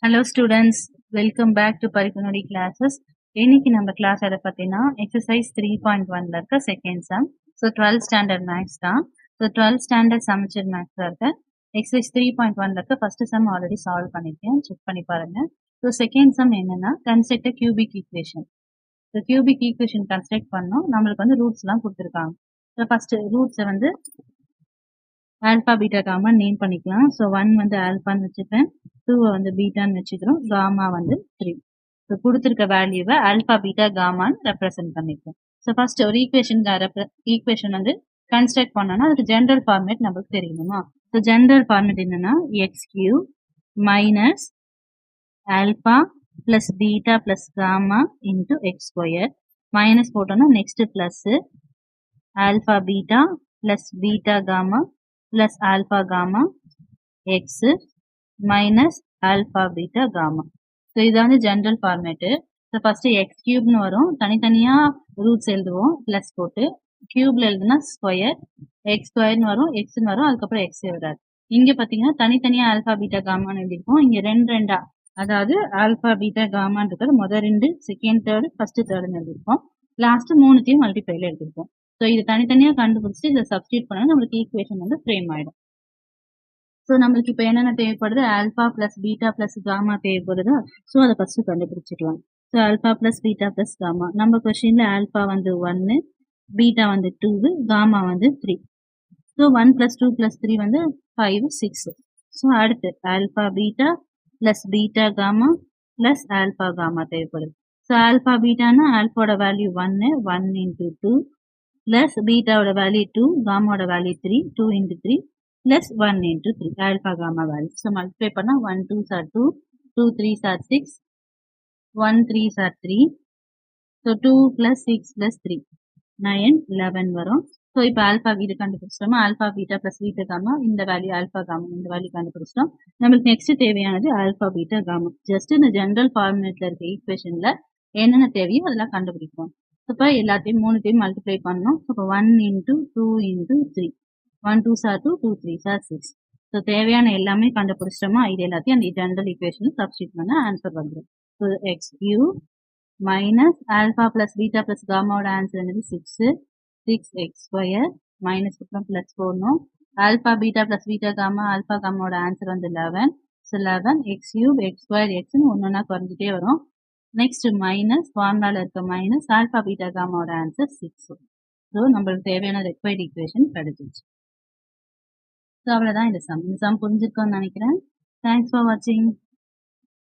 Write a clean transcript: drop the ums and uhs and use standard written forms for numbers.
Hello students, welcome back to Parikunadi classes. இன்னைக்கு நம்ம class எதை பத்தினா எக்ஸசைஸ் 3.1ல இருக்க second sum. So 12th standard maths தான். ஸோ 12th ஸ்டாண்டர்ட் சமச்சீர் மேக்ஸ்ல இருக்க எக்ஸசைஸ் 3.1ல இருக்க ஃபர்ஸ்ட் சம் ஆல்ரெடி சால்வ் பண்ணிருக்கேன், செக் பண்ணி பாருங்க. ஸோ செகண்ட் சம் என்னன்னா construct cubic equation. So cubic equation construct பண்ணோம், நம்மளுக்கு வந்து ரூட்ஸ் எல்லாம் கொடுத்துருக்காங்க. ஸோ ஃபர்ஸ்ட் ரூட்ஸை வந்து ஆல்பா பீட்டா காமா நேம் பண்ணிக்கலாம். ஸோ 1 வந்து ஆல்பான்னு வச்சுப்பேன், 2 வந்து பீட்டான்னு வச்சுக்கிறோம், காமா வந்து 3. ஸோ கொடுத்துருக்க வேல்யூவை ஆல்பா பீட்டா காமான்னு ரெப்ரசென்ட் பண்ணிக்கலாம். ஸோ ஃபர்ஸ்ட் ஒரு ஈக்குவேஷன் வந்து கன்ஸ்ட்ரக்ட் பண்ணோம்னா அதுக்கு ஜென்ரல் ஃபார்மேட் நம்மளுக்கு தெரியணுமா. ஸோ ஜென்ரல் ஃபார்மேட் என்னன்னா x cube minus alpha plus beta plus gamma into x square. Minus போட்டோம்னா next plus alpha beta plus beta gamma plus alpha gamma x minus alpha beta gamma. So இதான் வந்து general format. So first x கியூப்னு வரும், தனித்தனியா roots எழுதுவோம் plus போட்டு, கியூப்ல எழுதுனா square, X ஸ்கொயர்னு வரும், எக்ஸ்னு வரும், அதுக்கப்புறம் எக்ஸ் வராது. இங்க பாத்தீங்கன்னா தனித்தனியா ஆல்பா பீட்டா காமான்னு எழுதிருக்கோம். இங்க ரெண்டா அதாவது ஆல்பா பீட்டா காமான்னு இருக்கிறது முதல் 2, செகண்ட் தேர்டு, ஃபர்ஸ்ட் தேர்டுன்னு எழுதிருக்கோம். லாஸ்ட் 3த்தையும் மல்டிப்ளைல எழுதிருக்கோம். ஸோ இது தனித்தனியா கண்டுபிடிச்சு இதை சப்ஸ்டியூட் பண்ணா நம்மளுக்கு ஈக்குவேஷன் வந்து ஃப்ரேம் ஆயிடும். ஸோ நம்மளுக்கு இப்போ என்னென்ன தேவைப்படுது, alpha plus beta plus gamma தேவைப்படுதா. ஸோ அதை ஃபர்ஸ்ட் கண்டுபிடிச்சிக்கலாம். So alpha plus beta plus gamma, நம்ம கொஸ்டின்ல ஆல்பா வந்து 1, பீட்டா வந்து 2, காமா வந்து 3. ஸோ 1 பிளஸ் 2 பிளஸ் 3 வந்து 5, 6. ஸோ அடுத்து alpha beta plus beta gamma plus alpha gamma தேவைப்படுது. ஸோ ஆல்பா பீட்டானா ஆல்பாவோட வேல்யூ 1 இன்டூ 2 பிளஸ் பீட்டாவோட வேல்யூ 2, காமாவோட value 3, 2 into 3 plus 1 into 3 alpha gamma value. So multiply பண்ணா 1 2s are 2, 2 3s are 6, 1 3s are 3. So 2 plus 6 plus 3 9 11 வரும். So இப்போ alpha beta கண்டுபிடிச்சிட்டோமா, alpha beta plus beta gamma, இந்த value alpha gamma, இந்த value கண்டுபிடிச்சிட்டோம். நம்மளுக்கு next தேவையானது alpha beta gamma. Just இந்த ஜெனரல் ஃபார்மேட்ல இருக்க ஈக்குவேஷன்ல என்னென்ன தேவையோ அதெல்லாம் கண்டுபிடிப்போம். இப்போ எல்லாத்தையும் 3த்தையும் மல்டிப்ளை பண்ணணும். இப்போ 1 into 2 into 3, 1 2s are 2, 2 3s are 6. So தேவையான எல்லாமே கண்டுபிடிச்சிட்டோமா, இது எல்லாத்தையும் அந்த ஜெனரல் ஈக்குவேஷன் சப்ஸ்டியூட் பண்ண ஆன்சர் வந்துடும். So x cube minus alpha plus beta plus காமாவோட ஆன்சர் என்னது 6, 6 எக்ஸ் ஸ்கொயர் மைனஸ் பிளஸ் போடணும். Alpha beta plus beta gamma, alpha காமாவோட ஆன்சர் வந்து 11. So 11 x cube x square எக்ஸ்னு ஒன்னொன்னா குறைஞ்சிட்டே வரும். நெக்ஸ்ட் மைனஸ் ஃபார்முலால இருக்க மைனஸ் ஆல்பா பீட்டா காமாவோட ஆன்சர் 6. ஸோ நம்மளுக்கு தேவையான ரெக்வயர்ட் ஈக்குவேஷன் கிடைச்சிச்சு. ஸோ அவ்வளோதான் இந்த சம் புரிஞ்சிருக்கோன்னு நினைக்கிறேன். தேங்க்ஸ் ஃபார் வாட்சிங்.